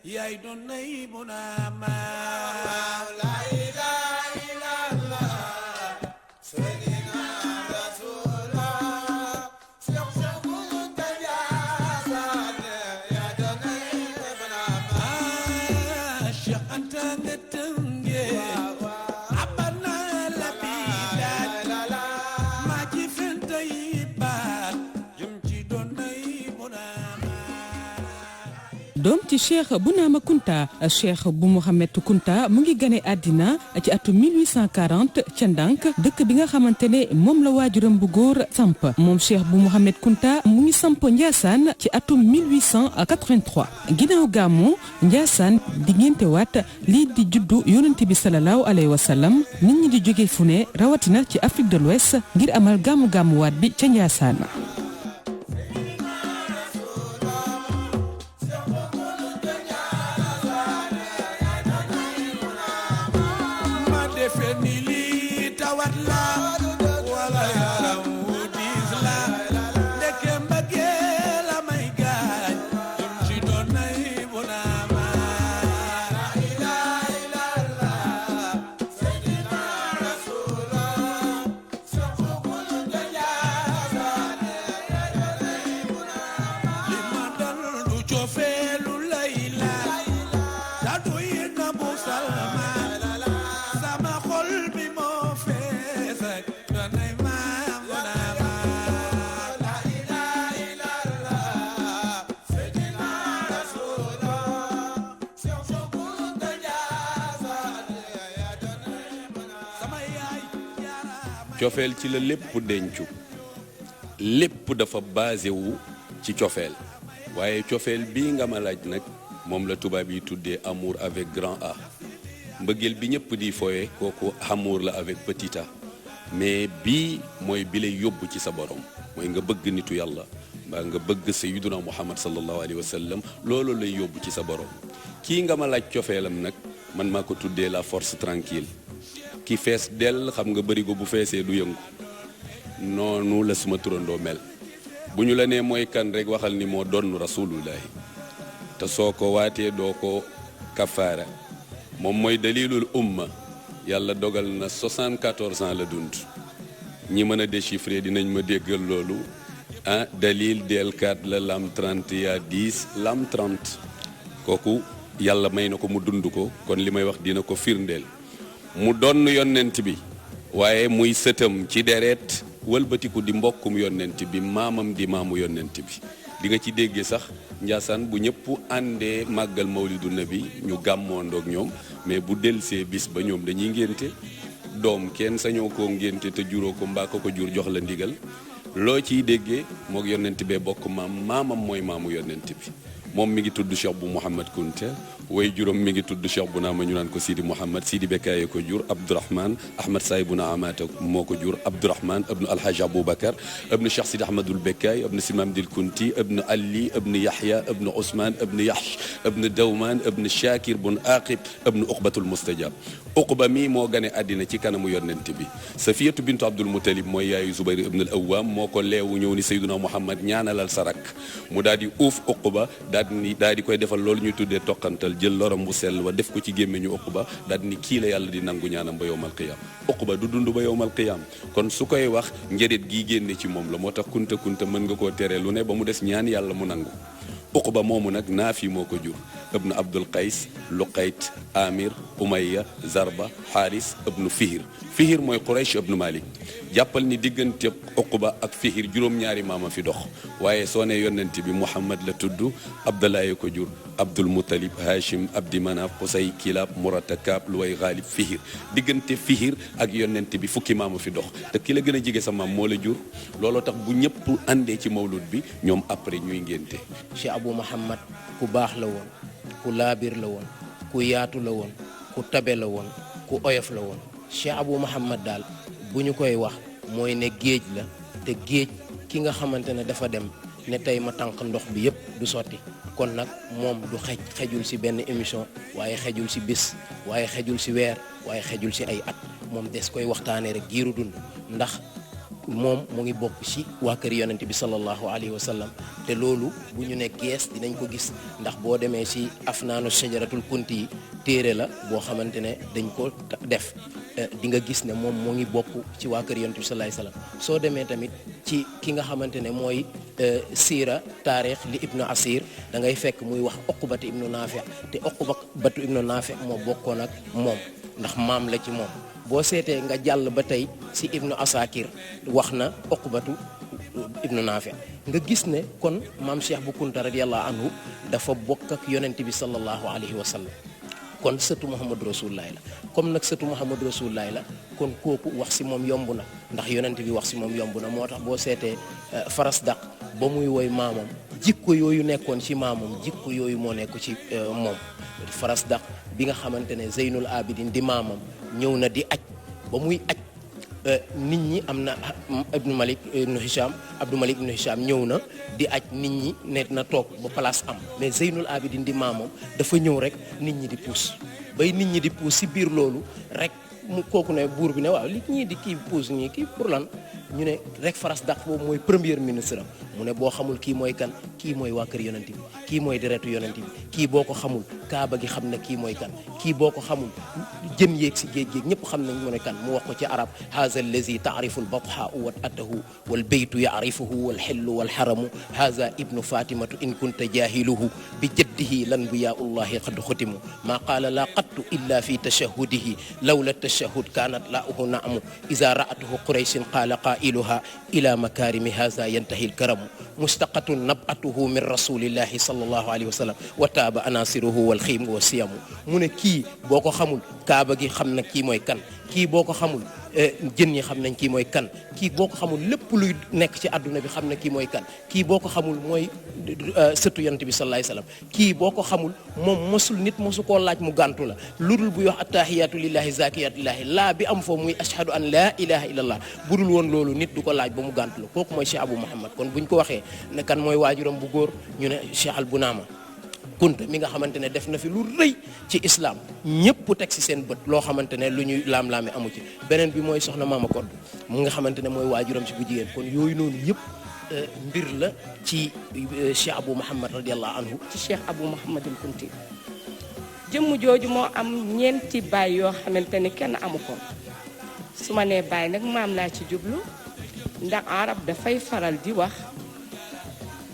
yaay doon nay bu naa ma la ilaha illallah sayyidina rasulullah Cheikh Muntaja yaa doon nay bu naa ma Cheikh Anta nga tënge abana la bidaat ma ci fente yi baat jëm ci doon nay bu naa ma doom ci Cheikh Bounama Kunta Cheikh bu Mohamed Kunta mu ngi gane àddina ci atum 1840 ca Ndank dëkk bi nga xamante ne moom la waajuram bu góor samp moom Cheikh bu Mohamed Kunta mu ngi samp Ndiassane ci atum 1883 ginnaaw gàmmu Ndiassane di ngénte waat lii di juddu yonent bi sallallahu alayhi wa sallam nit ñi di jóge fu ne rawatina ci Afrique de l'Ouest ngir amal gàmmu waat bi ca Ndiassane. cofeel ci la lépp dencu lépp dafa basé wu ci cofeel waaye cofeel bii nga ma laaj nag moom la tubaab yi tuddee amour avec grand A mbëggeel bi ñëpp di foye kooku amour la avec petit a mais bii mooy bi lay yóbbu ci sa borom mooy nga bëgg nitu yàlla mbaa nga bëgg sayyiduna Muhammad sallallahu alayhi wa sallam loolu lay yóbbu ci sa borom kii nga ma laaj cofeelam nag man maa ko tuddee la force tranquille ki fees dell xam nga bërigo bu feesee du yëngu noonu la suma turandoo mel bu ñu la nee mooy kan rek waxal ni moo doon rasulullahi te soo ko waatee doo ko kafaara moom mooy dalilul umma yàlla dogal na 74 ans la dund ñi mën a déchiffrer dinañ ma déggal loolu ah dalil del 4 la lam 30 ya 10 lam 30 kooku yàlla may na ko mu dund ko kon li may wax dina ko firndeel mu donn yonent bi waaye muy sëtam ci deret wëlbatiku di mbokkum yonent bi maamam di maamu yonent bi di nga ci déggee sax Ndiassane bu ñëpp àndee màggal mawlidu nabi ñu gàmmoondoog ñoom mais bu delsee bis ba ñoom dañuy ngénte doom kenn sañoo koo ngénte te juróo ko mbaa ko jur jox la ndigal loo ciy déggee moog yonent bee bokk maamam mooy maamu yonent bi moom mi ngi tudd Cheikh bu Mouhamed Kunta way juróom mi ngi tudd Cheikh bu naama ñu naan ko Sidi Mouhamed Sidi Bekkaye ko jur Abdourahman Ahmad Say bu na Amata moo ko jur Abdourahman ibnu Alhaj Aboubacar ibnu Cheikh Sidi Ahmadul Bekkaye ibnu Simamdil Kunti ibnu Ali ibnu Yahya ibnu Ousmane ibnu Yahsh ibnu Dawman ibnu Shakir bun Aqib ibnu Uqbatul Mustajab Uqba mi moo gane àddina ci kanamu yonent bi Safiyatu bintu Abdul Mutalib mooy yaayu Zubayr ibnu al Awwam moo ko leewu ñëw ni Sayyiduna Muhammad ñaanalal sa rak mu daal di uuf Uqba daal di koy defal loolu ñuy tuddee toqantal jël loram bu sell wa def ko ci gémmiñu Uqba daal ni kii la yàlla di nangu ñaanam ba yowmal qiyam Uqba du dund ba yowmal qiyam kon su koy wax njëriñ gi génne ci moom la moo tax kunta mën nga koo tere lu ne ba mu des ñaan yàlla mu nangu Uqba moomu nag Naafi moo ko jur ibnu Abdul Qays Luqayt Amir Umayya Zarba Haris ibnu Fihir mooy Quraysh ibnu Malik jàppal ni diggante Uqba ak Fihir juróom-ñaari maama fi dox waaye soo ne yonent bi Muhammad la tudd Abdallah ko jur Abdul Muttalib Hashim Abdi Manaf Qusay Kilab Murata Kaab Luway Ghalib Fihir diggante Fihir ak yonent bi fukki maama fi dox te ki la gën a jege sa maam moo la jur looloo tax bu ñëpp àndee ci mawlud bi ñoom après ñuy ngénte Cheikh Abou Mouhamed ku baax la woon ku laabir la woon ku yaatu la woon ku tabe la woon ku oyof la woon Cheikh Abou Mouhamed daal bu ñu koy wax mooy ne géej la te géej ki nga xamante ne dafa dem ne tey ma tànk ndox bi yëpp du sotti kon nag moom du xejul ci benn émission waaye xejul ci bis waaye xejul ci weer waaye xejul ci ay at moom des koy waxtaanee rek giiru dund ndax moom mu ngi bokk ci waa kër yonent bi sallallahu alayhi wa sallam te loolu bu ñu ne gees dinañ ko gis ndax boo demee ci afnaanu shajaratul kunti yi téere la boo xamante ne dañ ko def di nga gis ne moom mu ngi bokk ci waa kër yonent bi sallallahu alayhi wa sallam soo demee tamit ci ki nga xamante ne mooy siira taarix li ibnu asir da ngay fekk muy wax uqbatu ibnu naafi te uqbatu ibnu naafi moo bokkoon ak moom ndax maam la ci moom boo seetee nga jàll ba tey ci ibnu asakir wax na uqbatu ibnu naafi nga gis ne kon maam Cheikh bu Kunta radiyallahu anhu dafa bokk ak yonent bi sallallahu alayhi wa sallam kon sëtu Muhammadu Rasulullaay la comme nag sëtu Muhammadu Rasulullaay la kon kooku wax ci moom yomb na ndax yonent bi wax ci moom yomb na moo tax boo seetee Farasdaq ba muy woy maamam jikko yooyu nekkoon ci maamam jikko yooyu moo nekk ci moom Farasdaq bi nga xamante ne Zeynul Abidin di maamam ñëw na di aj ba muy aj nit ñi am na Abdou Malik ibn Hisham ñëw na di aj nit ñi ne na toog ba place am mais Zeynul Abidin di maamam dafa ñëw rek nit ñi di puus bay nit ñi di puus ci biir loolu rek mu kooku ne buur bi ne waaw li ñii di kii puus ñii kii pour lan ñu ne rek Farasdaq boobu mooy premier ministre am mu ne boo xamul kii mooy kan kii mooy waa kër yonent bi kii mooy deretu yonent bi kii boo ko xamul kaaba gi xam ne kii mooy kan kii boo ko xamul jën yéeg si géej géej ñëpp xam nañ mu ne kan mu wax ko ci arab haza allazi taarifu al batha wat atahu wal baytu yaarifuhu wal xillu wal xaramu haza ibnu fatimatu in kunta jahiluhu bi jaddihi lan biyaullahi qad xutimu maa qaala laa qattu illa fi tashahudihi lawla tashahud kanat laahu naamu iza raatuhu quraysin qaala qailuha ila makarimi haza yantahi lkaramu mustaqatun nabatuhu min rasulillahi sallallahu alayhi wa sallam wa taaba anasiruhu wal xiimu wa siyamu mu ne kii boo ko xamul kaaba gi xam na kii mooy kan kii boo ko xamul jën ñi xam nañ kii mooy kan kii boo ko xamul lépp luy nekk ci àdduna bi xam na kii mooy kan kii boo ko xamul mooy sëtu yonent bi sallallahu alayhi wasallam kii boo ko xamul moom mosul nit mosu koo laaj mu gàntu la lu dul buy wax attahiyatu lillahi zakiyatu lillahi laa bi am foofu muy ashhadu an laa ilaha illallah bu dul woon loolu nit du ko laaj ba mu gàntu la kooku mooy Cheikh Abou Mouhammad kon buñ ko waxee ne kan mooy waajuram bu góor ñu ne Cheikh al Bunaama Kunta mi nga xamante ne def na fi lu rëy ci islam ñëpp teg ci seen bët loo xamante ne lu ñuy laam-laame amu ci beneen bi mooy soxna Maama Kodd mu nga xamante ne mooy waajuram ci bu jigéen kon yooyu noonu yëpp mbir la ci Cheikh Abou Mouhammad radiallahu anhu ci Cheikh Abou Mouhamadul Kunti jëmm jooju moo am ñeenti baay yoo xamante ni kenn amu ko su ma nee baay nag maam laa ci jublu ndax arab dafay faral di wax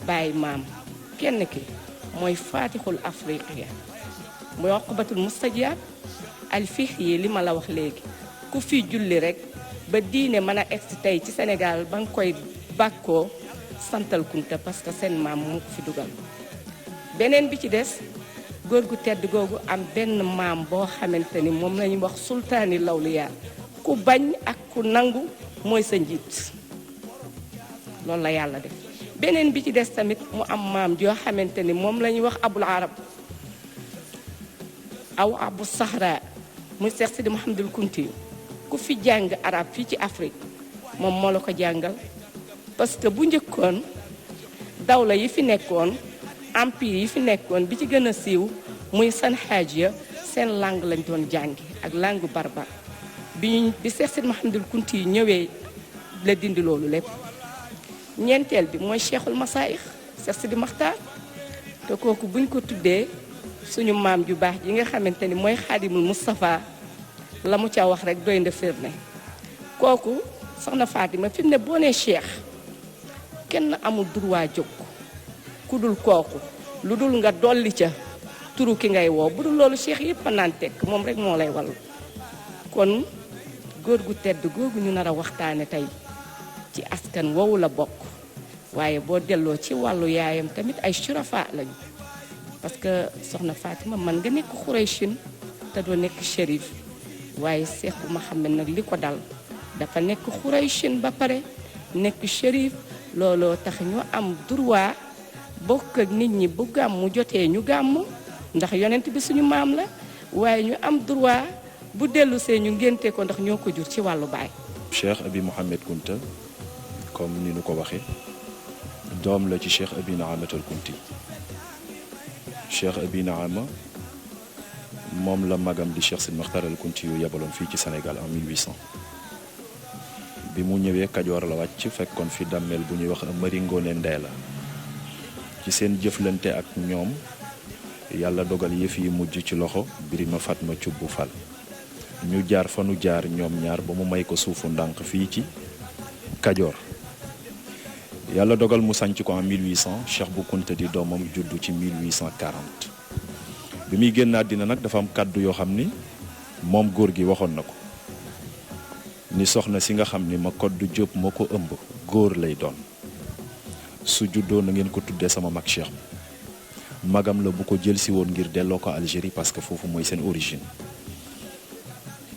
baay maam kenn ki mooy fatixul afriqiya mooy uqbatul mustajaab alfihyi li ma la wax léegi ku fi julli rek ba diine mën a egsi tey ci Sénégal ba nga koy bàkkoo santal Kunta parce que seen maam moo ko fi dugal beneen bi ci des góor gu tedd googu am benn maam boo xamante ni moom la ñuy wax sultaani lawliyaa ku bañ ak ku nangu mooy sa njiit loolu la yàlla def beneen bi ci des tamit mu am maam joo xamante ni moom la ñuy wax abul arab aw abu sahra muy Seex Sidi Muhammadul Kunti ku fi jàng arab fii ci Afrique moom moo la ko jàngal parce que bu njëkkoon dawla yi fi nekkoon empire yi fi nekkoon bi ci gën a siiw muy san xaajiya seen langue lañ doon jàngi ak langue barbar bi Seex Sidi Muhammadul Kunti ñëwee la dindi loolu lépp ñeenteel bi mooy cheikhul masaayix Seex Sidi Maxtaar te kooku buñ ko tuddee suñu maam ju baax ji nga xamante ni mooy xaadimul Moustapha la mu ca wax rek doy na firnde kooku soxna Fatima fi mu ne boo nee cheikh kenn amul droit jóg ku dul kooku lu dul nga dolli ca turu ki ngay woo bu dul loolu cheikh yëpp a naan tekk moom rek moo lay wallu kon góor gu tedd googu ñu nar a waxtaane tey ci askan woowu la bokk waaye boo delloo ci wàllu yaayam tamit ay surafa lañu parce que soxna Fatima man nga nekk xuraysin te doo nekk shérif waaye Seex bu Muhammad nag li ko dal dafa nekk xuraysin ba pare nekk shérif looloo tax ñu am droit bokk ak nit ñi bu gàmmu jotee ñu gàmmu ndax yonent bi suñu maam la waaye ñu am droit bu dellu see ñu ngénte ko ndax ñoo ko jur ci wàllu baay. Cheikh Abi Mouhamed Kunta comme ni nu ko waxee doom la ci Cheikh Abi Naamatul Kunti Cheikh Abi Naama moom la magam di Cheikh Sidi Maxtaar al Kunti yu yebaloon fii ci Sénégal en 1800 bi mu ñëwee Kajoor la wàcc fekkoon fi dammel bu ñuy wax Mari Ngoone Ndeela ci seen jëflante ak ñoom yàlla dogal yëf yi mujj ci loxo Birima Fatma Cubbu Fall ñu jaar fa nu jaar ñoom ñaar ba mu may ko suufu ndànk fii ci Kajoor yàlla dogal mu sanc ko en 1800 Cheikh Bou Kounta di doomam juddu ci 1840 bi muy génn àddina nag dafa am kàddu yoo xam ni moom góor gi waxoon na ko ni soxna si nga xam ni ma koddu Jóob moo ko ëmb góor lay doon su juddoo na ngeen ko tuddee sama mag Cheikh magam la bu ko jël si woon ngir delloo ko Algérie parce que foofu mooy seen origine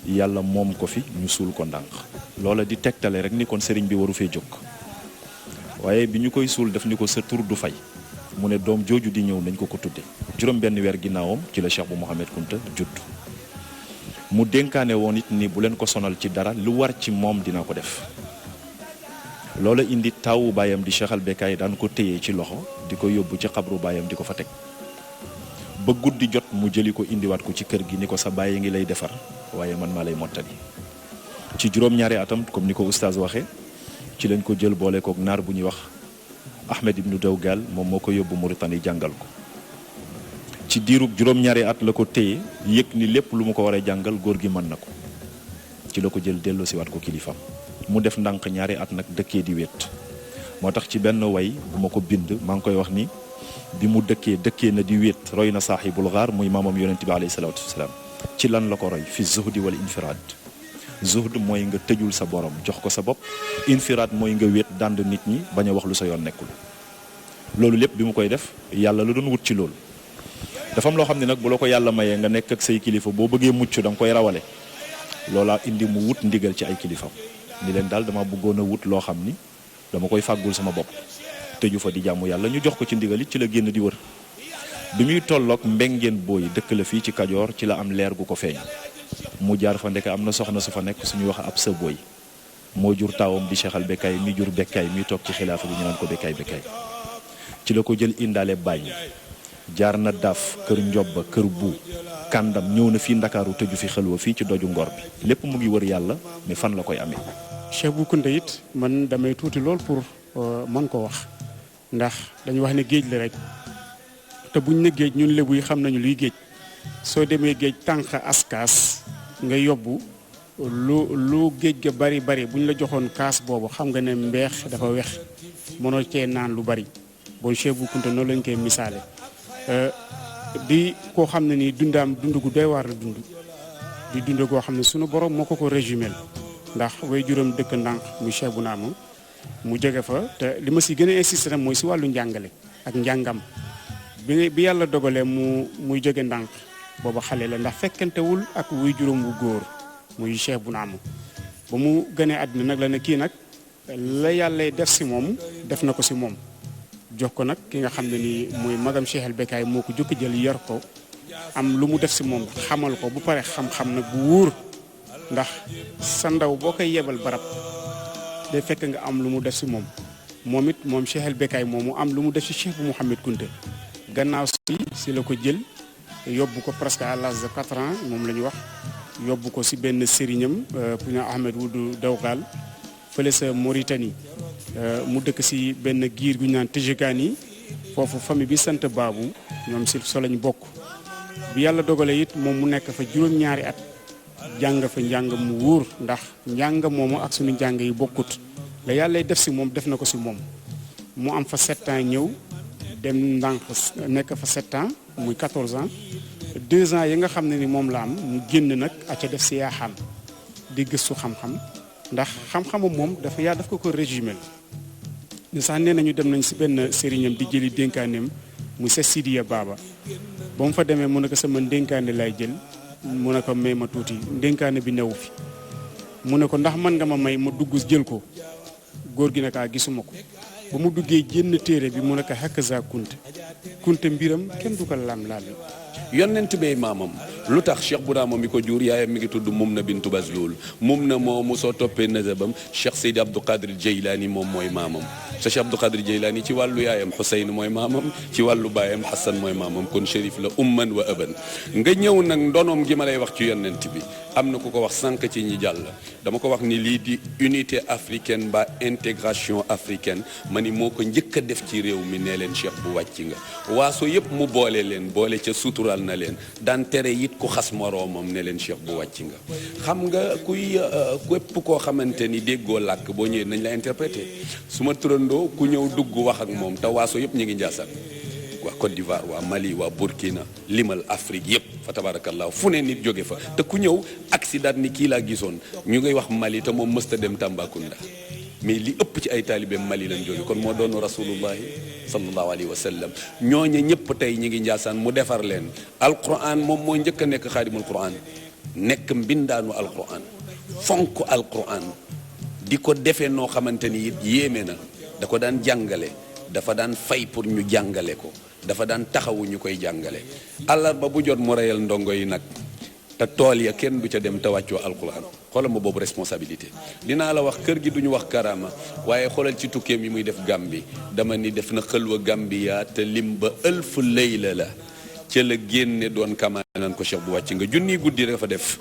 yàlla moom ko fi ñu suul ko ndànk loola di tegtale rek ni kon sëriñ bi waru fee jóg waaye bi ñu koy suul def ni ko sa tur du fay mu ne doom jooju di ñëw nañ ko ko tudde juróom benn weer ginnaawam ci la Cheikh bu Mouhamed Kounta judd mu dénkaane woon it ni bu leen ko sonal ci dara lu war ci moom dina ko def loola indi taawu baayam di Cheikh al Bekkaay daan ko téye ci loxo di ko yóbbu ci xabru baayam di ko fa teg ba guddi jot mu jëli ko indiwaat ko ci kër gi ni ko sa baay ngi lay defar waaye man maa lay mottali ci juróom-ñaari atam comme ni ko oustaz waxee ci lañ ko jël boole kook naar bu ñuy wax Ahmed ibnu Dawgal moom moo ko yóbbu Mauritanie jàngal ko ci diirub juróom-ñaari at la ko téye yëg ni lépp lu mu ko war a jàngal góor gi mën na ko ci la ko jël delloo si waat ko kilifam mu def ndànk ñaari at nag dëkkee di wét moo tax ci benn way bu ma ko bind maa ngi koy wax ni bi mu dëkkee na di wét roy na saaxibul gaar muy maamam yonent bi alayhi salaatu wasalaam ci lan la ko roy fi zuhdi wala infiraad zuhd mooy nga tëjul sa borom jox ko sa bopp infiraad mooy nga wét dànd nit ñi bañ a wax lu sa yoon nekkul loolu lépp bi mu koy def yàlla la doon wut ci loolu dafa am loo xam ne nag bu la ko yàlla mayee nga nekk ak say kilifa boo bëggee mucc da nga koy rawale loolaa indi mu wut ndigal ci ay kilifam ni leen daal dama bëggoon a wut loo xam ni dama koy fàggul sama bopp tëju fa di jàmm yàlla ñu jox ko ci ndigal it ci la génn di wër bi muy tolloog mbengeen booy dëkk la fii ci Kajoor ci la am leer gu ko feeñ mu jaar fa ndeke am na soxna su fa nekk suñuy wax ab sa booy moo jur taawam di Cheikh al Bekkaay mi jur Bekkaay mi toog ci xilaafa bi ñu naan ko Bekkaay ci la ko jël indaale bàññ jaar na daaf kër njobba kër bu kàndam ñëw na fii ndakaaru tëju fi xelwa fii ci doju ngor bi lépp mu ngi wër yàlla mais fan la koy amee. Cheikh Bou Kounta it man damay tuuti lool pour man ko wax ndax dañu wax ne géej la rek te buñ ne géej ñun lébu yi xam nañu luy géej soo demee géej tànk askaas nga yóbbu lu géej ga bari buñ la joxoon kaas boobu xam nga ne mbeex dafa wex mënoo cee naan lu bari bon Cheikh Bou Kounta noonu lañ koy misaale di koo xam ne nii dund gu doy waar la dund di dund goo xam ne sunu borom moo ko résumé ndax way juróom dëkk ndànk muy Cheikh bu Naama mu jóge fa te li ma si gën a insister nag mooy si wàllu njàngale ak njàngam bi yàlla dogalee muy jóge ndànk booba xale la ndax fekkantewul ak way juróom wu góor muy Cheikh bu Naama ba mu gënee àddina nag la ne kii nag la yàlla def si moom def na ko si moom jox ko nag ki nga xam ne nii mooy magam Cheikh al Bekkaay moo ko jukki jël yar ko am lu mu def si moom xamal ko bu pare xam-xam nag bu wóor ndax sa ndaw boo koy yebal barab day fekk nga am lu mu def si moom it moom Cheikh al Bekkaay moomu am lu mu def si Cheikh bu Mouhamed Kounta gannaaw si la ko jël yóbbu ko presque à l'âge de 4 ans moom la ñu wax yóbbu ko si benn sëriñam bu ñu Ahmed Wuld Dawgal fële sa Mauritanie mu dëkk si benn giir gu ñu naan Tijikaani foofu famille bi sant Baabu ñoom si so lañ bokk bi yàlla dogalee it moom mu nekk fa juróom-ñaari at jàng fa njàng mu wóor ndax njàng moomu ak suñu njàng yi bokkut la yàlla def si moom def na ko si moom mu am fa 7 ans ñëw dem ndànk nekk fa 7 ans muy 14 ans 2 ans yi nga xam ne ni moom la am mu génn nag aca def si yaaxaan di gëstu xam-xam ndax xam-xamam moom daf ko résumé ni sax nee nañu dem nañ si benn sëriñam di jëli dénkaaneem mu se Sidiya Baba ba mu fa demee mu ne ko sama dénkaane lay jël mu ne ko may ma tuuti dénkaane bi newu fi mu ne ko ndax man nga ma may ma dugg jël ko góor gi ne kaa gisuma ko ba mu duggee jénn téere bi mu ne ko hakaza kunte mbiram kenn du ko lam-laam yonent bay maamam lu tax Cheikh Bourama mi ko jur yaayam mi ngi tudd Mumna bintu Bazlul Mumna moomu soo toppee nazabam Cheikh Seydi Abdou Qadir Jeylaani moom mooy maamam te Cheikh Abdou Qadir Jeylaani ci wàllu yaayam Xuseyn mooy maamam ci wàllu baayam Xasan mooy maamam kon shérif la umman wa aban nga ñëw nag ndonoom gi ma lay wax ci yonent bi am na ku ko wax sànq ci ñi jàll dama ko wax ni lii di unité africaine ba intégration africaine ma ni moo ko njëkk a def ci réew mi nee leen Cheikh bu wàcc nga waaso yëpp mu boole leen boole ca sutural na leen daan tere it ku xas moroomam ne leen Cheikh bu wàcc nga xam nga kuy képp koo xamante ni déggoo làkk boo ñëwee nañ la interpréter su ma turandoo ku ñëw dugg wax ak moom te waaso yëpp ñu ngi njaasaan waa Côte d'Ivoire waa Mali waa Burkina limal Afrique yëpp fa tabarakallah fu ne nit jóge fa te ku ñëw accident ni kii laa gisoon ñu ngay wax Mali te moom mësta dem Tambacounda mais li ëpp ci ay taalibeem Mali lañ jóge kon moo doon rasulullahi sallallahu alayhi wa sallam ñooñu ñëpp tey ñi ngi njaasaan mu defar leen alquran moom moo njëkk a nekk xaadimul quran nekk mbindaanu alquran fonk alquran di ko defee noo xamante ni it yéeme na da ko daan jàngale dafa daan fay pour ñu jàngale ko dafa daan taxawu ñu koy jàngale àllarba bu jot mu reyal ndongo yi nag te tool ya kenn du ca dem te wàccoo alquran xoolal ma boobu responsabilité dinaa la wax kër gi duñu wax karama waaye xoolal ci tukkeem yi muy def Gàmbi dama ni def na xëlwa Gàmbiya te lim ba ëlfu layla la ca la génne doon kamaanan ko Cheikh bu wàcc nga junniy guddi rek fa def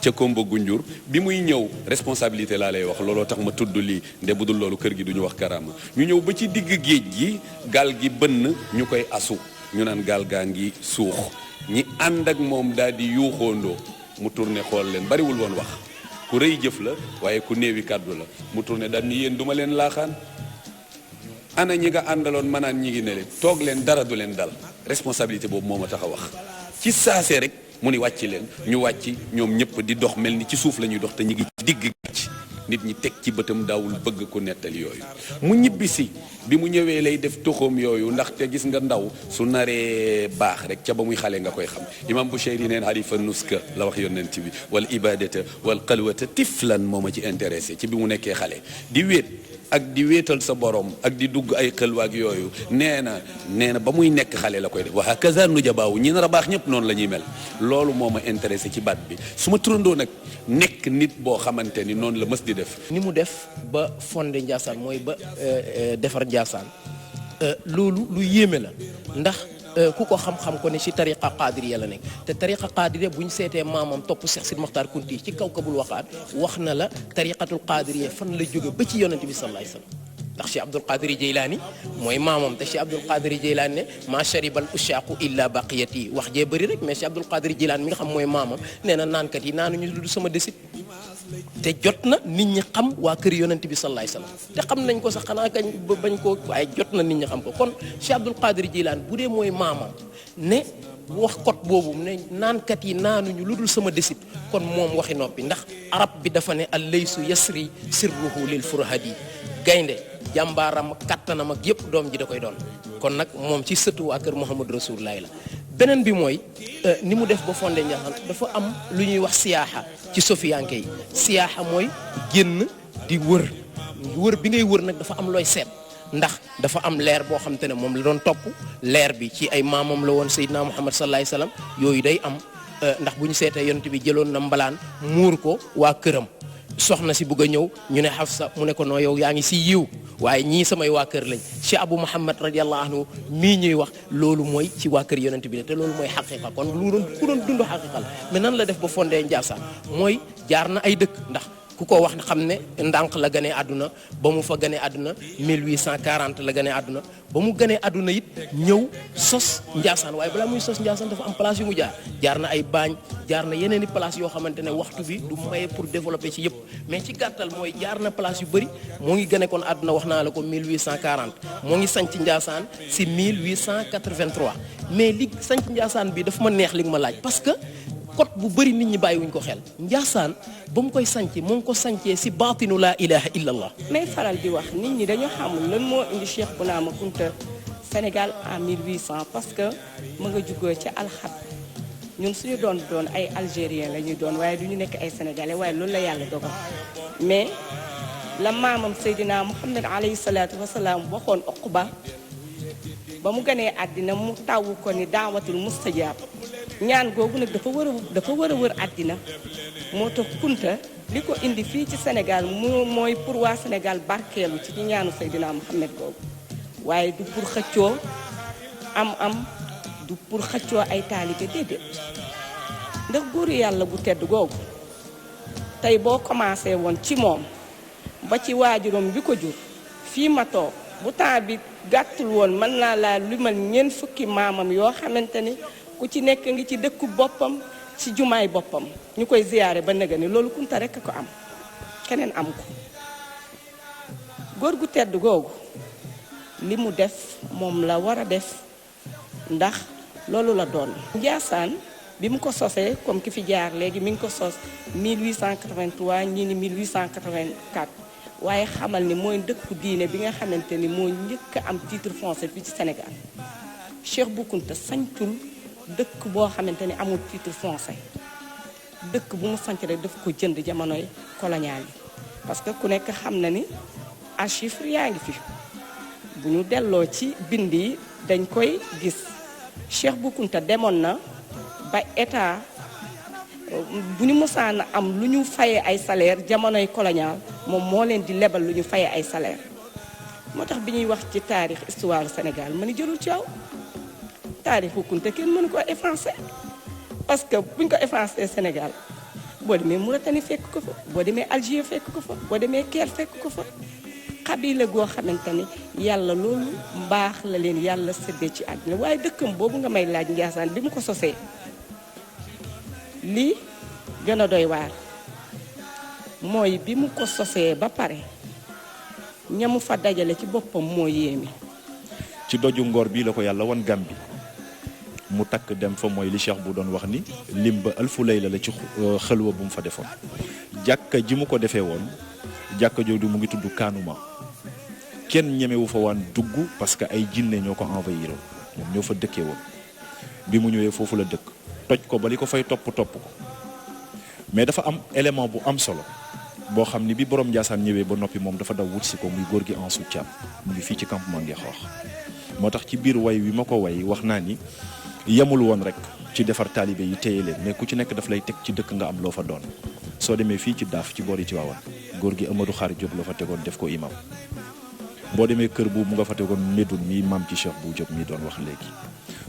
ca Kombo Gunjur bi muy ñëw responsabilité laa lay wax looloo tax ma tudd lii nde bu dul loolu kër gi duñu wax karama ñu ñëw ba ci digg géej gi gaal gi bënn ñu koy asu ñu naan gaal gaa ngi suux ñi ànd ak moom daal di yuuxoondoo mu tourné xool leen bariwul woon wax ku rëy jëf la waaye ku néewi kàddu la mu tourné daal ni yéen duma leen laaxaan ana ñi nga àndaloon manaan ñi ngi ne leen toog leen dara du leen dal responsabilité boobu moo ma tax a wax ci saase rek mu ni wàcc leen ñu wàcc ñoom ñëpp di dox mel ni ci suuf la ñuy dox te ñu ngi ci digg ci nit ñi teg ci bëtam daawul bëgg ko nettali yooyu mu ñibbisi bi mu ñëwee lay def toxoom yooyu ndaxte gis nga ndaw su naree baax rek ca ba muy xale nga koy xam imam Bushayri neen harifa nuska la wax yonent bi wal ibadata wal xalwata tiflan moo ma ci intéressé ci bi mu nekkee xale di wéet ak di wéetal sa borom ak di dugg ay xëlwaak yooyu nee na ba muy nekk xale la koy def wa hakaza nujabaawu ñi nar a baax ñëpp noonu la ñuy mel loolu moo ma intéressé ci baat bi su ma turandoo nag nekk nit boo xamante ni noonu la mës di def ni mu def ba fondé Ndiassane mooy ba defar Ndiassane loolu lu yéeme la ndax ku ko xam-xam ko ne ci tariqa qadiriya la nekk te tariqa qadiriya bu ñu seetee maamam topp Cheikh Sidi Mokhtar Kunti ci kawkabul waqaat wax na la tariqatul qadiriya fan la jóge ba ci yonent bi sallallahu alayhi wasallam ndax Cheikh Abdul Qadir Jeylaani mooy maamam te Cheikh Abdul Qadir Jeylaani ne maa sharibal ushaaqu illa baqiyati wax jee bëri rek mais Cheikh Abdul Qadir Jeylaani mi nga xam mooy maamam nee na naankat yi naanuñu lu sama desit te jot na nit ñi xam waa kër yonent bi sallallahu alayhi wasallam te xam nañ ko sax xanaa kañ bañ ko waaye jot na nit ñi xam ko kon Cheikh Abdul Qadir Jeylaani bu dee mooy maamam ne wax kot boobu ne naankat yi naanuñu lu dul sama desit kon moom waxi noppi ndax arab bi dafa ne al laysu yasri sirruhu lil furhadi gaynde jàmbaaram kattanam ak yëpp doom ji da koy doon kon nag moom ci sëtu waa kër Muhammad Rasulullah la beneen bi mooy ni mu def ba fondé Ndiassane dafa am lu ñuy wax siyaaxa ci sofiyanke yi siyaaxa mooy génn di wër bi ngay wër nag dafa am looy seet ndax dafa am leer boo xam te ne moom la doon topp leer bi ci ay maamam la woon Seydina Muhammad sallallahu alayhi wasallam yooyu day am ndax bu ñu seetee yonent bi jëloon na mbalaan muur ko waa këram soxna si bëgg a ñëw ñu ne Hafsa mu ne ko noo yow yaa ngi si yiw waaye ñii samay waa kër lañ Cheikh Abou Mouhammad radiyallahu anhu mii ñuy wax loolu mooy ci waa kër yonent bi la te loolu mooy xaqiqa kon ku doon dund xaqiqa la mais nan la def ba fondé Ndiassane mooy jaar na ay dëkk ndax ku ko wax xam ne ndànk la gënee àdduna ba mu fa gënee àdduna 1840 la gënee àdduna ba mu gënee àdduna it ñëw sos Ndiassane waaye balaa muy sos Ndiassane dafa am place yu mu jaar na ay baañ jaar na yeneen i place yoo xamante ne waxtu bi du maye pour développer ci yëpp mais ci gàttal mooy jaar na place yu bëri moo ngi gëne kon àdduna wax naa la ko 1840 moo ngi sanc Ndiassane si 1883 mais li sanc Ndiassane bi dafa ma neex li nga ma laaj parce que kot bu bëri nit ñi bàyyiwuñ ko xel Ndiassane ba mu koy sanc mu ngi ko sancee si baatinu laa ilaha illa allah may faral di wax nit ñi dañoo xamul lan moo indi Cheikh Bounama Kunta Sénégal en 1800 parce que mu nga juggoo ca alxat ñun suñu doon ay algérien la ñuy doon waaye du ñu nekk ay sénégalais waaye loolu la yàlla dogal mais la maamam Seydina Muhammad alayhi salaatu wasalaam waxoon Uqba ba mu ganee àddina mu tàwwu ko ni daawatul mustajaab ñaan googu nag dafa war a wër àddina moo tax Kunta li ko indi fii ci Sénégal mooy pour waa Sénégal barkeelu ci ñaanu Seydina Muhammad googu waaye du pour xëccoo am du pour xëccoo ay taalibe déedéet ndax góoru yàlla bu tedd googu tey boo commencé woon ci moom ba ci waajuram bi ko jur fii ma toog bu temps bi gàttul woon mën naa laa limal ñeent fukki maamam yoo xamante ni ku ci nekk ngi ci dëkku boppam ci jumaay boppam ñu koy ziyaare ba nëga ni loolu Kunta rekk ko am keneen am ko góor gu tedd googu li mu def moom la war a def ndax loolu la doon Njaasaan bi mu ko sosee comme ki fi jaar léegi mi ngi ko sos 1883 ñii ni 1884 waaye xamal ni mooy dëkku diine bi nga xamante ni moo njëkk a am titre foncier fii ci Sénégal Cheikh Bou Kounta sañtul dëkk boo xamante ni amul titre foncier dëkk bu mu sanc rek daf ko jënd jamonoy colonial yi parce que ku nekk xam na ni chiffre yaa ngi fi bu ñu delloo ci bind yi dañ koy gis Cheikh Bou Kounta demoon na ba état bu ñu mosaan a am lu ñu fayee ay salaire jamonoy colonial moom moo leen di lebal lu ñu fayee ay salaire moo tax bi ñuy wax ci taarix histoire Sénégal ma ni jëlul ci yow taarix Bou Kounta kenn mënu ko effacé parce que buñ ko effacé Sénégal boo demee Mauritanie fekk ko fa boo demee Alger fekk ko fa boo demee Caire fekk ko fa xabila goo xamante ni yàlla loolu mbaax la leen yàlla séddee ci àddina waaye dëkkam boobu nga may laaj Njaasaan bi mu ko sosee lii gën a doy waar mooy bi mu ko sosee ba pare ñamu fa dajale ci boppam moo yéeme. ci doju Ngor bii la ko yàlla wan Gàmbi mu takk dem fa mooy li Cheikh bu doon wax ni lim ba alfu layla la ci xëlwa bu mu fa defoon jàkka ji mu ko defee woon jàkka jooju mu ngi tudd Kaanuma kenn ñemewu fa waan dugg parce que ay jinne ñoo ko envahir ñoom ñoo fa dëkkee woon bi mu ñëwee foofu la dëkk toj ko ba li ko fay topp ko mais dafa am élément bu am solo boo xam ni bi borom Njaasaan ñëwee ba noppi moom dafa daw wut si ko muy góor gi en soutien mu ngi fii ci campement Ngexoox moo tax ci biir way wi ma ko way wax naa ni yemul woon rek ci defar taalibe yi téye leen mais ku ci nekk daf lay teg ci dëkk nga am loo fa doon soo demee fii ci daaf ci boor yi ci waawan góor gi Amadou Xaar Diop la fa tegoon def ko imam boo demee kër bu mu nga fa tegoon Médoune mi maam ci Cheikh Bou Diop mi doon wax léegi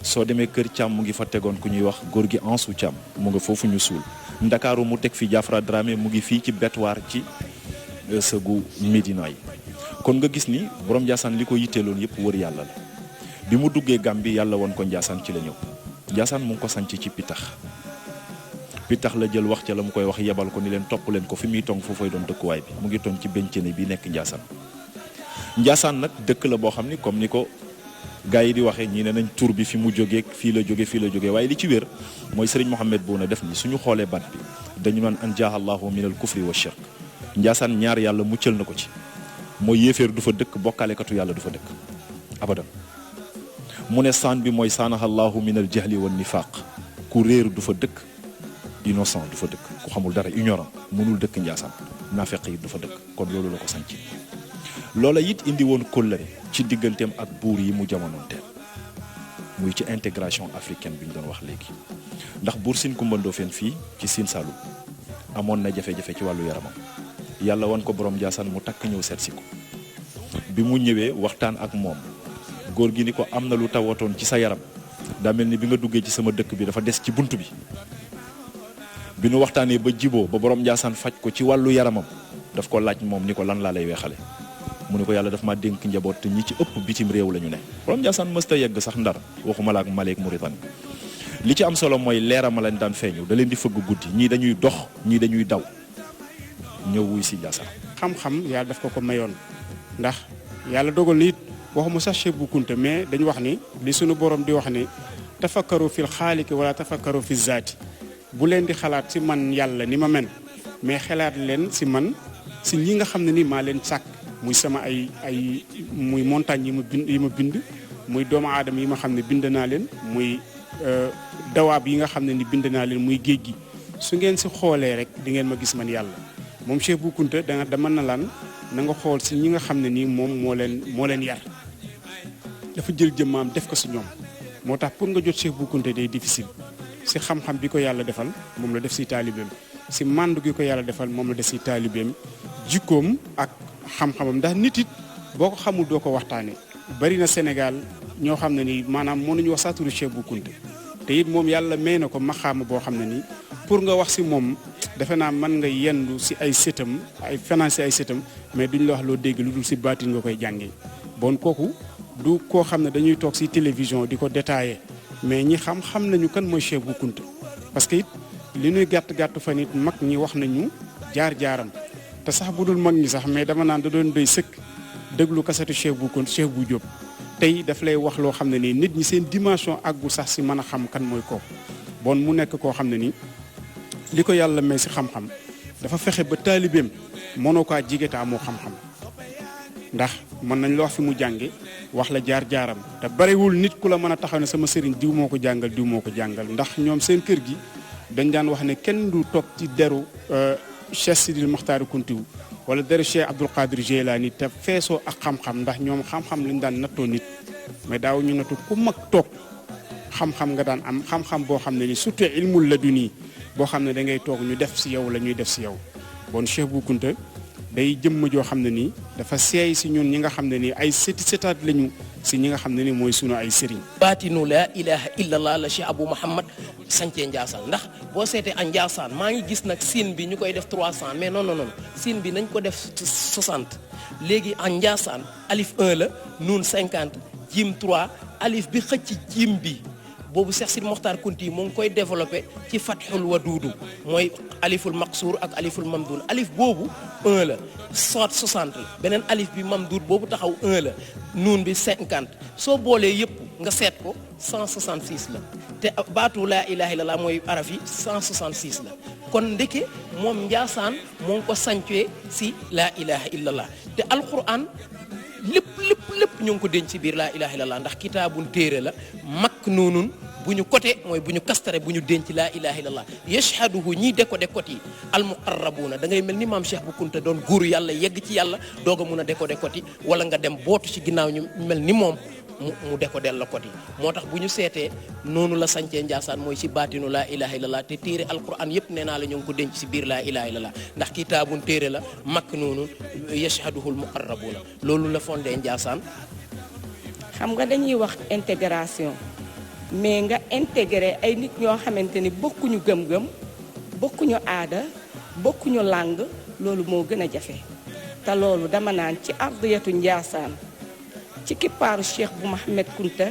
soo demee kër Thiam mu ngi fa tegoon ku ñuy wax góor gi Ansou Thiam mu nga foofu ñu suul Ndakaaru mu teg fi Jaafra Dramé mu ngi fii ci Betuwaar ci sëgu Médina yi kon nga gis ni borom Njaasaan li ko yitteeloon yëpp wër yàlla la bi mu duggee Gàmbi yàlla woon ko Njaasaan ci la ñëw Njaasaan mu ngi ko sanc ci pitax la jël wax ca la mu koy wax yebal ko ni leen topp leen ko fi muy tong foofay doon dëkkuwaay bi mu ngi tong ci bencene bi nekk Njaasaan nag dëkk la boo xam ni comme ni ko gars yi di waxee ñii ne nañ tur bi fi mu jógee fii la jógee waaye li ci wér mooy Serigne Mohamed Bouna def ni suñu xoolee bat bi dañu naan an jaahallahu min al kufri wa shirk Njaasaan ñaar yàlla muccal na ko ci mooy yéeféer du fa dëkk bokkaalekatu yàlla du fa dëkk abadan mu ne saan bi mooy saanahallahu min al jahli wa nifaq ku réer du fa dëkk innocent du fa dëkk ku xamul dara ignorant mënul dëkk Njaasaan naafeq yi du fa dëkk kon loolu la ko sanc loola it indi woon kóllëre ci digganteem ak buur yi mu jamonoonteel muy ci intégration africaine bi ñu doon wax léegi ndax buur Sine Coumba Ndoffène fii ci Sine Saloum amoon na jafe-jafe ci wàllu yaramam yàlla wan ko borom Njaasaan mu takk ñëw seet si ko bi mu ñëwee waxtaan ak moom góor gi ni ko am na lu tawatoon ci sa yaram daa mel ni bi nga duggee ci sama dëkk bi dafa des ci bunt bi nu waxtaanee ba jiboo ba borom Njaasaan faj ko ci wàllu yaramam daf ko laaj moom ni ko lan laa lay weexale mu ne ko yàlla daf ma dénk njaboot te ñi ci ëpp bitim réew la ñu ne borom Njaasaan mësta yegg sax Ndar waxuma la ak Maleek Mauritanie li ci am solo mooy leerama lañ daan feeñu da leen di fëgg guddi ñii dañuy dox ñii dañuy daw ñëw wuy si Njaasaan xam-xam yàlla daf ko mayoon ndax yàlla dogal ni it waxuma sax Cheikh Bou Kounta mais dañu wax ni li sunu borom di wax ni tafakkaru fil xaaliki wala tafakkaru fi zaati bu leen di xalaat si man yàlla ni ma men mais xalaat leen si man si ñi nga xam ne ni maa leen sàkk muy sama ay muy montagne yi ma bind muy doomu aadama yi ma xam ne bind naa leen muy dawaab yi nga xam ne ni bind naa leen muy géej gi su ngeen si xoolee rek di ngeen ma gis man yàlla moom Cheikh Bou Kounta dama na lan na nga xool si ñi nga xam ne nii moom moo leen yar dafa jël jëmmaam def ko si ñoom moo tax pour nga jot Cheikh Bou Kounta day difficile si xam-xam bi ko yàlla defal moom la def si taalibeem si màndu gi ko yàlla defal moom la def si taalibeem jikkoom ak xam-xamam ndax nit it boo ko xamul doo ko waxtaane bari na Sénégal ñoo xam ne nii maanaam mënuñu wax sax turu Cheikh Bou Kounta te it moom yàlla may na ko maxaama boo xam ne nii pour nga wax si moom defe naa mën nga yendu si ay sëtam ay financé ay sëtam mais duñ la wax loo dégg lu dul si baatin nga koy jàngee bon kooku du koo xam ne dañuy toog si télévision di ko détaillé mais ñi xam nañu kan mooy Cheikh Bou Kounta parce que it li ñuy gàtt fa nit mag ñi wax nañu jaar-jaaram te sax bu dul mag ñi sax mais dama naan da doon doy sëkk déglu kasetu Cheikh Bou Kounta Cheikh Bou Diop tey daf lay wax loo xam ne nii nit ñi seen dimension àggul sax si mën a xam kan mooy kooku bon mu nekk koo xam ne nii li ko yàlla may si xam-xam dafa fexe ba taalibeem mënoo kaa jigetaa moo xam-xam ndax mën nañ la wax fi mu jànge wax la jaar-jaaram te bariwul nit ku la mën a taxaw ne sama sëriñ diw moo ko jàngal ndax ñoom seen kër gi dañ daan wax ne kenn du toog ci deru Cheikh Sidil Mokhtar Kountiou wala deru Cheikh Abdoul Qadir Jeylaani te feesoo ak xam-xam ndax ñoom xam-xam lañ daan nattoo nit mais daaw ñu nattu ku mag toog xam-xam nga daan am xam-xam boo xam ne ni surtout ilmul laduni boo xam ne da ngay toog ñu def si yow la ñuy def si yow bon Cheikh Bou Kounta day jëmm joo xam ne nii dafa seey si ñun ñi nga xam ne nii ay setaat lañu si ñi nga xam ne ni mooy sunu ay sëriñ. baatinu laa ilaha illallah la Cheikh Abou Mouhamad sancee Ndiassane ndax boo seetee a Ndiassane maa ngi gis nag siin bi ñu koy def 300 mais non siin bi nañ ko def 60 léegi a Ndiassane alif 1 la nuun 50 jim 3 alif bi xëcc jim bi boobu Cheikh Sidi Mokhtar Kounti moo ngi koy développé ci fatxul waduudu mooy aliful maqsuur ak aliful mamduun alif boobu 1 la soit 60 la beneen alif bi mamduud boobu taxaw 1 la nuun bi 50 soo boolee yëpp nga seet ko 166 la te baatu laa ilaha illallah mooy araf yi 166 la kon ndeke moom Ndiassane moo ngi ko sancee si laa ilaha illallah te alquran lépp ñu ngi ko denc ci biir laa ilaha illallah ndax kitaabun téere la makk noonun bu ñu côté mooy bu ñu kastare bu ñu denc laa ilaha illallah yashhaduhu ñiy décoder côté yi almuqarrabuuna da ngay mel ni maam Cheikh Bou Kounta doon góoru yàlla yegg ci yàlla doog a mun a décoder côté wala nga dem bootu ci ginnaaw ñu mel ni moom mu décoder la côté moo tax bu ñu seetee noonu la sancee Ndiassane mooy ci baatinu laa ilaha illallah te téere alquran yëpp nee naa la ñu ngi ko denc ci biir laa ilaha illallah ndax kitaabun téere la makk noonu yashhaduhu almuqarrabuuna loolu la fondé Ndiassane. xam nga dañuy wax intégration mais nga intégré ay nit ñoo xamante ni bokkuñu gëm-gëm bokkuñu aada bokkuñu langue loolu moo gën a jafe te loolu dama naan ci ardiyatu Ndiassane ci kippaaru Cheikh Bou Mouhamad Kounta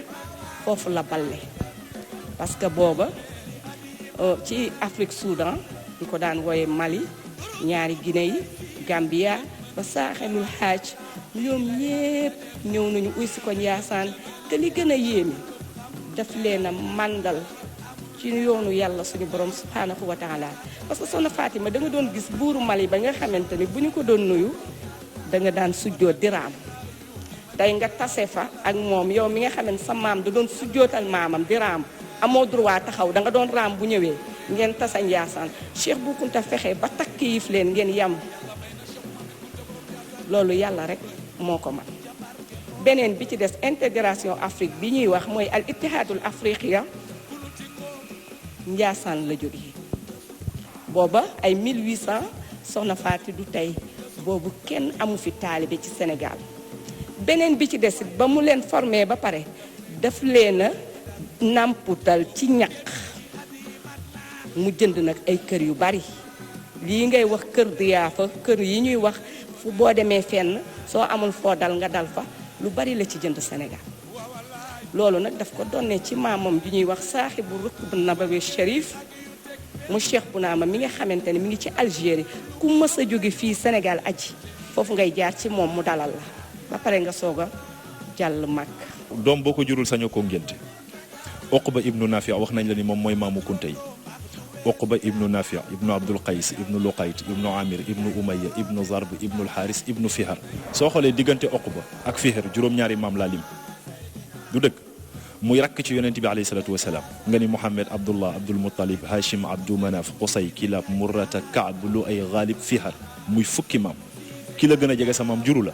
foofu la balle parce que booba ci Afrique Soudan ñu ko daan wooye Mali ñaari Guinée yi Gambia ba saaxelul xaaj ñoom ñépp ñëw nañu uy si ko Ndiassane te li gën a yéeme daf leen a màndal ci yoonu yàlla suñu borom subhanahu wa taala parce que soxna Fatima da nga doon gis buuru Mali ba nga xamante ni bu ñu ko doon nuyu da nga daan sujjoo diraam tey nga tase fa ak moom yow mi nga xam ne sa maam da doon sujjootal maamam di raam amoo droit taxaw da nga doon raam bu ñëwee ngeen tasa Ndiassane Cheikh Bou Kounta fexe ba takk yif leen ngeen yam loolu yàlla rek moo ko man beneen bi ci des intégration Afrique bi ñuy wax mooy al ittihadul afriqiya Ndiassane la jógee booba ay 1800 soxna Faati du tey boobu kenn amu fi taalibe ci Sénégal beneen bi ci des ba mu leen formé ba pare daf leen a namputal ci ñaq mu jënd nag ay kër yu bari lii ngay wax kër diyaafa kër yi ñuy wax fu boo demee fenn soo amul foo dal nga dal fa lu bari la ci jënd Sénégal loolu nag daf ko donnee ci maamam bi ñuy wax saaxibu rukbu nabawi Chérif mu Cheikh Bounama mi nga xamante ne mi ngi ci Algérie ku mës a jóge fii Sénégal aji foofu ngay jaar ci moom mu dalal la ba pare nga soog a jàll màkk. doom boo ko jurul sañoo ko ngénte Uqba ibnu Nafi wax nañ la ni moom mooy maamu Kounta yi Uqba ibnu Nafi ibnu Abdul Qays ibnu Luqayt ibnu Amir ibnu Umayya ibnu Zarb ibnu Alxaaris ibnu Fihar soo xoolee diggante Uqba ak Fihar juróom-ñaari maam laa lim du dëgg muy rakk ci yonent bi alayhi salaatu wasalaam nga ni Muhammad Abdullah Abdul Muttalib Hashim Abdu Manaf Qusay Kilab Murrata Kaab Lu ay Ghalib Fihar muy fukki maam ki la gën a jege sa maam juru la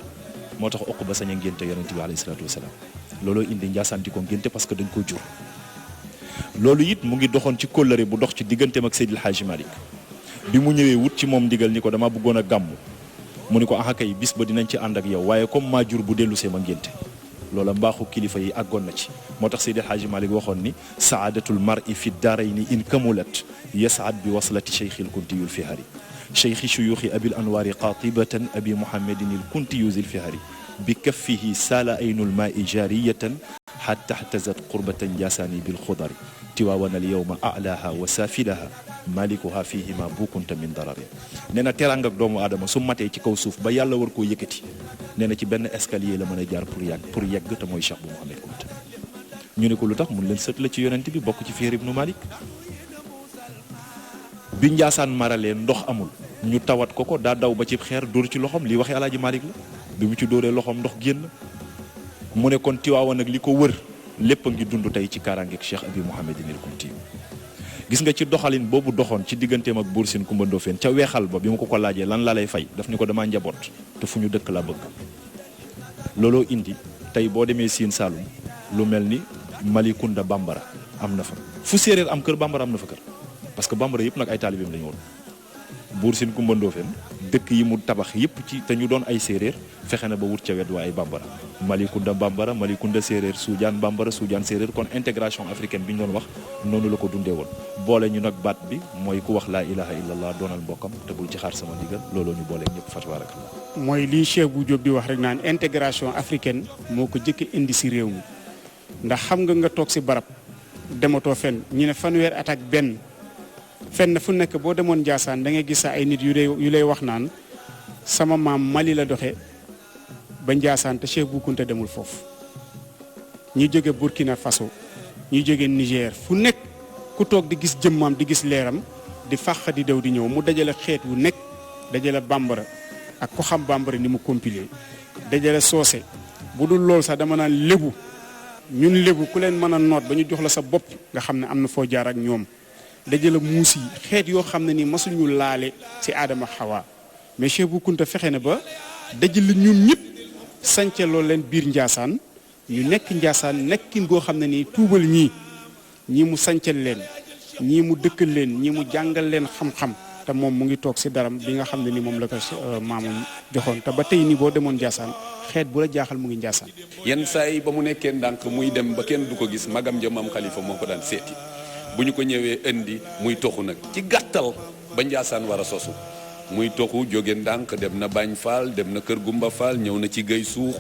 moo tax Uqba sañ a ngénte yonent bi alayhi salaatu wasalaam looloo indi Njaasaan di ko ngénte parce que dañ ko jur. loolu it mu ngi doxoon ci kóllëre bu dox ci digganteem ak Seydil Hadji Malick bi mu ñëwee wut ci moom ndigal ni ko dama bëggoon a gàmmu mu ni ko ah kay bis ba dinañ ci ànd ak yow waaye comme maa jur bu dellu see ma ngénte loola mbaaxu kilifa yi àggoon na ci moo tax Seydil Hadji Malick waxoon ni saadatul mar'i fi daarayni in kamulat yasaad bi waslati cheikhil kuntiyul fihari cheikhi shuyuuxi abil anwaari qatibatan abi muhammadin il kuntiyu zil fihari bi kaffihi saala aynul maa'i jaariyatan xatta xtazat qurbatan jaasaani bil xudari tiwaawan al yowma alaaha wa saafilaha malikuha fihima bukunta min darari nee na teraanga ak doomu aadama su matee ci kaw suuf ba yàlla war koo yëkkati nee na ci benn escalier la mën a jaar pour yegg te mooy Cheikh bu Mouhamed Kounta ñu ne ko lu tax mun leen sët la ci yonent bi bokk ci Fihr ibnu Malik bi Njaasaan maralee ndox amul ñu tawat ko daa daw ba ci xeer dóor ci loxoom lii waxee Alaaji Malik la bi mu ci dóoree loxoom ndox génn mu ne kon Tiwaawan nag li ko wër lépp a ngi dund tey ci kaaraangeeg Cheikh Abi Mouhamadinil Kunti gis nga ci doxalin boobu doxoon ci digganteem ak Buur Siin Kumba Ndoofeen ca weexal ba bi mu ko laajee lan la lay fay daf ni ko damaa njaboot te fu ñu dëkk la bëgg looloo indi tey boo demee Siin Saalum lu mel ni Malikunda Bambara am na fa fu séeréer am kër Bambara am na fa kër parce que Bambara yëpp nag ay taalibeem lañu woon Buur Siin Kumba Ndoofeen dëkk yi mu tabax yëpp ci te ñu doon ay séeréer fexe na ba wut ca wet waa ay Bambara Malikunda Bambara Malikunda séeréer Suujaan Bambara Suujaan séeréer kon intégration africaine bi ñu doon wax noonu la ko dundee woon boole ñu nag baat bi mooy ku wax laa ilaha illallah doonal mbokkam te bul ci xaar sama ndigal looloo ñu boole ñëpp fa tabarakallah mooy lii Cheikh bu Diop di wax rek naan intégration africaine moo ko jëkk indi si réew mi ndax xam nga toog si barab dematoo fenn ñu ne fanweer at ak benn fenn fu nekk boo demoon Njaasaan da ngay gis sa ay nit yu lay wax naan sama maam Mali la doxe ba Njaasaan te Cheikh Bou Kounta demul foofu ñi jóge Burkina Faso ñi jóge Niger fu nekk ku toog di gis jëmmaam di gis leeram di fàq di daw di ñëw mu dajale xeet wu nekk dajale bambara ak ko xam bambara ni mu compilé dajale soose bu dul loolu sax dama naan lébu ñun lébu ku leen mën a noot ba ñu jox la sa bopp nga xam ne am na foo jaar ak ñoom dajale muus yi xeet yoo xam ne ni masuñu laale ci aadama xawaa mais Cheikh Bou Kounta fexe na ba dajale ñun ñëpp sance loolu leen biir Njaasaan ñu nekk Njaasaan nekkin goo xam ne nii tuubal ñii mu sancal leen ñii mu dëkkal leen ñii mu jàngal leen xam-xam te moom mu ngi toog ci daram bi nga xam ne ni moom la ko maamam joxoon te ba tey nii boo demoon Njaasaan xeet bu la jaaxal mu ngi Njaasaan yenn saa yi ba mu nekkee ndànk muy dem ba kenn du ko gis magam ja maam Khalifa moo ko daan seeti bu ñu ko ñëwee indi muy toxu nag ci gàttal ba Njaasaan war a sosu muy toxu jóge ndànk dem na Bañ Faal dem na kër Gumba Faal ñëw na ci guy suux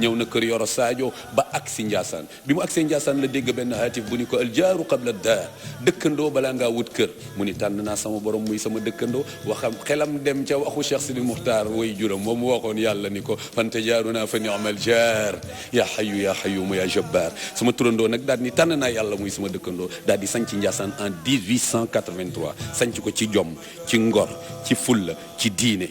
ñëw na kër Yoro Sadio ba ak si Njaasaan bi mu ak see Njaasaan la dégg benn haatif bu ni ko aljaaru qabla daar dëkkandoo balaa ngaa wut kër mu ni tànn naa sama borom muy sama dëkkandoo waxam xelam dem ca waxu Cheikh Sidi Muxtaar way juram moom mu waxoon yàlla ni ko fante jaaru naa fa ni'mal jaar yaa xayu yaa xayumu yaa jabbaar sama turandoo nag daal ni tànn naa yàlla muy sama dëkkandoo daal di sanc Njaasaan en 1883 sanc ko ci jom ci ngor ci fulla ci diine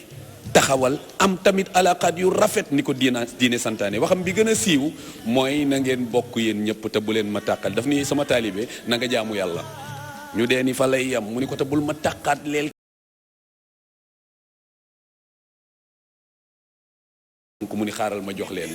taxawal am tamit alaqaat yu rafet ni ko diine santaane waxam bi gën a siiw mooy na ngeen bokk yéen ñëpp te bu leen ma tàqal daf ni sama taalibe na nga jaamu yàlla ñu dee ni fa lay yam mu ni ko te bul ma tàqaat leel mu ni xaaral ma jox leen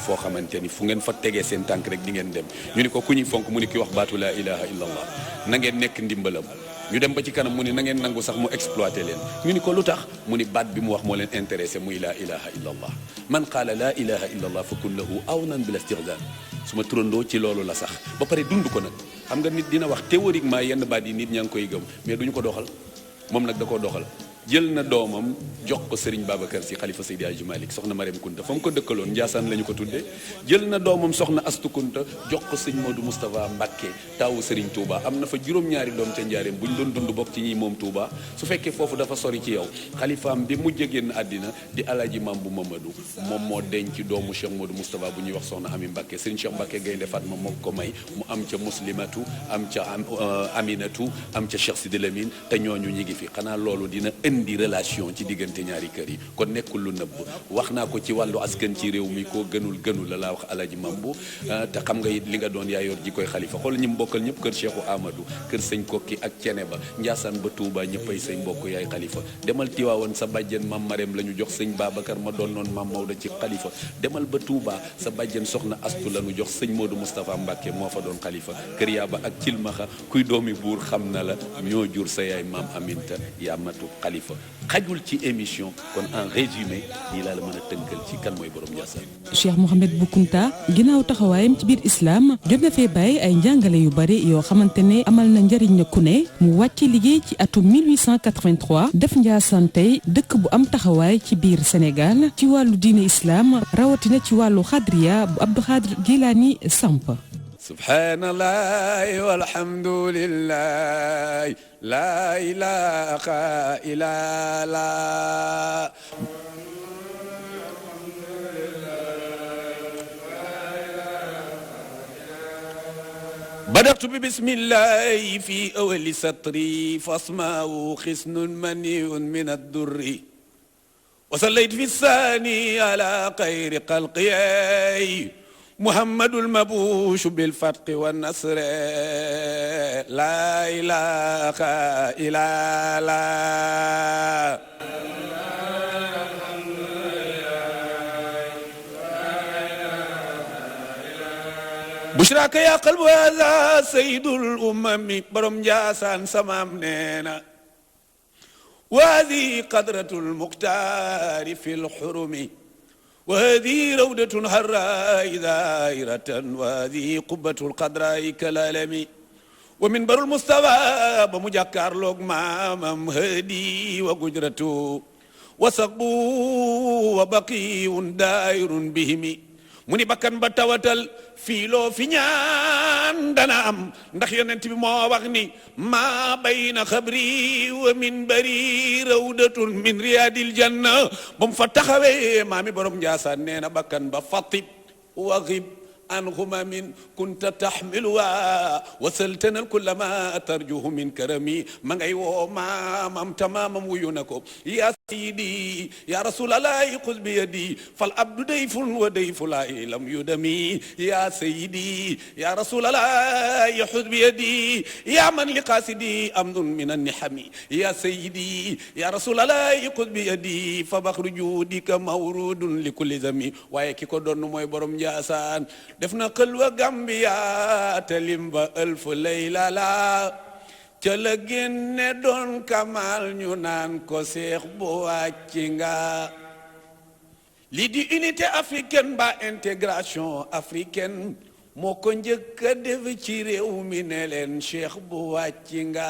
foo xamante ni fu ngeen fa tegee seen tànk rek di ngeen dem ñu ni ko ku ñuy fonk mu ni ki wax baatu laa ilaha illallah na ngeen nekk ndimbalam ñu dem ba ci kanam mu ni na ngeen nangu sax mu exploité leen ñu ni ko lu tax mu ni baat bi mu wax moo leen intéressé muy laa ilaha illallah man qaala laa ilaha illallah fa kun lahu awnan bila istighdaan su ma turandoo ci loolu la sax ba pare dund ko nag xam nga nit dina wax théoriquement yenn baat yi nit ñaa ngi koy gëm mais duñu ko doxal moom nag da koo doxal jël na doomam jox ko Serigne Babacar Sy xalifa Seydi Hadji Malick soxna Mariam Kunta fa mu ko dëkkaloon Njaasaan la ñu ko tuddee jël na doomam soxna Astu Kunta jox ko sëñ Modou Moustapha Mbacké taawu Serigne Touba am na fa juróom-ñaari doom ca njaareem bu ñu doon dund bokk ci ñi moom Touba su fekkee foofu dafa sori ci yow xalifaam bi mujj a génn àddina di Alaaji Maam bu Mamadou moom moo denc doomu Cheikh Modou Moustapha bu ñuy wax soxna Ami Mbacké Serigne Cheikh Mbacké Gaynde Fatma moo ko may mu am ca Muslimatu am ca Aminatu am ca Cheikh Sidi Lamine te ñooñu ñi ngi fi xanaa loolu dina indi relation ci diggante ñaari kër yi kon nekkul lu nëbb wax naa ko ci wàllu askan ci réew mi koo gënul la laa wax Alaji Mambu te xam nga it li nga doon yaa yor ji koy xalifa xool ñi mu bokkal ñëpp kër Cheikhou Amadou kër sëñ Kokki ak Cene ba Njaasaan ba Touba ñëppay say mbokk yaay xalifa demal Tiwaawoon sa bàjjen Mam Marème la ñu jox sëñ Babacar ma doon noon Mam Maodo ci xalifa demal ba Touba sa bàjjen soxna Astu la ñu jox sëñ Modou Moustapha Mbacke moo fa doon xalifa kër yaaba ak cilmaxa kuy doomi buur xam na la ñoo jur sa yaay Maam Aminta yaa matu xalifa xajul ci émission kon en résumé lii laa la mën a tënkal ci kan mooy borom Ndiassane. Cheikh Mouhamed Bou Kounta ginnaaw taxawaayam ci biir islam jot na fee bàyyi ay njàngale yu bari yoo xamante ne amal na njëriñ ku ne mu wàcc liggéey ci atum 1883 def Ndiassane tey dëkk bu am taxawaay ci biir Sénégal ci wàllu diine islam rawatina ci wàllu xadriya bu Abdou Khadir Jilani samp. subhanallah walhamdulillah la ilaha illallah بدأت ببسم الله في أول سطري فاسمعوا خصن مني من الدر وصليت في الثاني على خير خلقي محمد المبوش بالفتح والنصر لا إله إلا الله بشراك يا قلب هذا سيد الأمم برم جاسان سمام نينا وهذه قدرة المختار في الحرم وهذه روضة حراء ذائرة وهذه قبة القدراء كالعالم ومنبر المصطفى بمجكر لوك مامم هدي وقدرته وسقبو وبقي دائر بهم mu ni bakkan ba tawatal fii loo fi ñaan dana am ndax yonent bi moo wax ni maa bayna xabri wa minbari rawdatun min riyadil janna ba mu fa taxawee maami borom Njaasaan nee na bakkan ba fatib wa xib an xumamin kunta taxmiluwa wasaltanal kulla ma tarjuhu min karami ma ngay woo maamam tamaamam wuyu na ko ya sayyidi ya rasulallahi xuz bi yadi fal abdu dayfun wa dayfulahi lam yudami ya sayyidi ya rasulallahi xuz bi yadi ya man li qasidi amnun min annihami ya sayyidi ya rasulallahi xuz bi yadi fa baxru juudika mawrudun li kulli zami waaye ki ko doon mooy borom Njaasaan def na xëlwa Gambia te limba ëlfu layla la ca la génne doon kamal ñu naan ko seex bu wàcci nga lii di unité africaine ba intégration africaine moo ko njëkk a def ci réew mi ne leen seex bu wàcci nga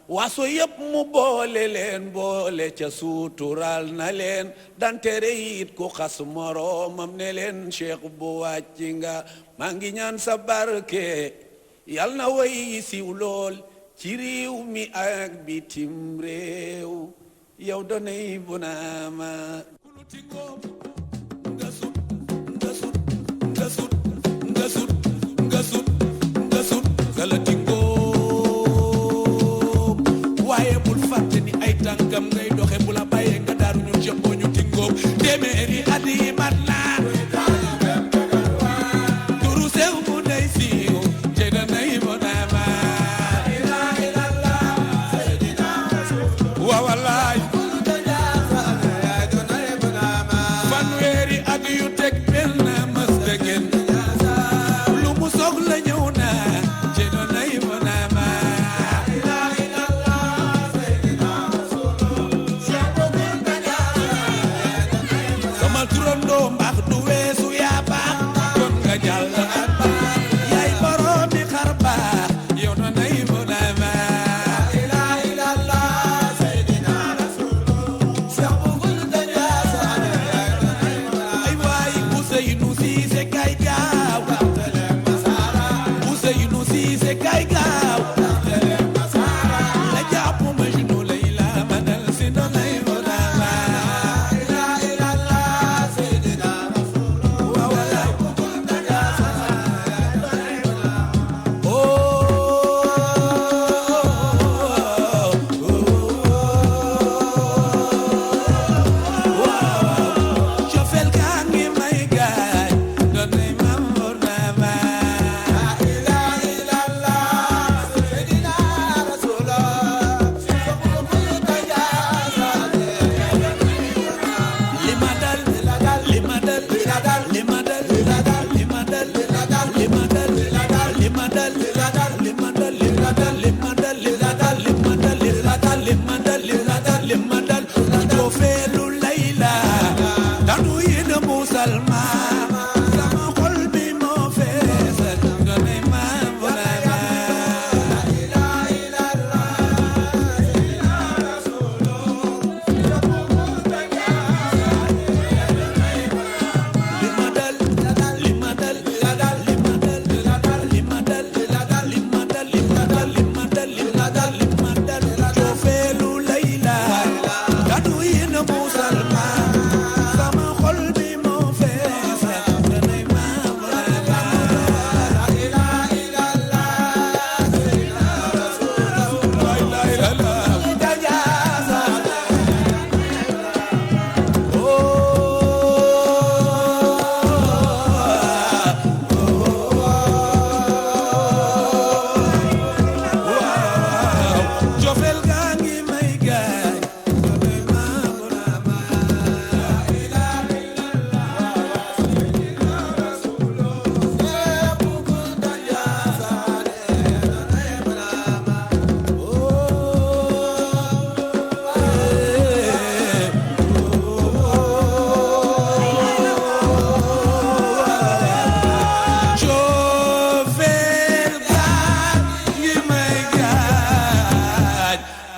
waaso yëpp mu boole leen boole ca suutural na leen dantere it ku xas moroomam ne leen cheikh bu wàcci nga maa ngi ñaan sa barke yal na way siw lool ci réew mi ak bitim réew yow donay bu naama waaye bul fàtte ni ay tànkam ngay doxe bu la bàyyee nga daaru ñu jëppoo ñu tingóob téeméeri at yi mat na turu sew mu day siiw te danay bonaama waa wallaay fanweeri at yu teg benn mës dëggen lu mu soxla ñëw na te danay bonaama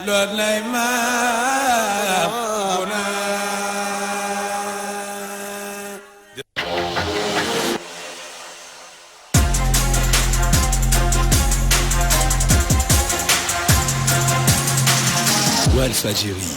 lool nay maam bu naa Walfadjri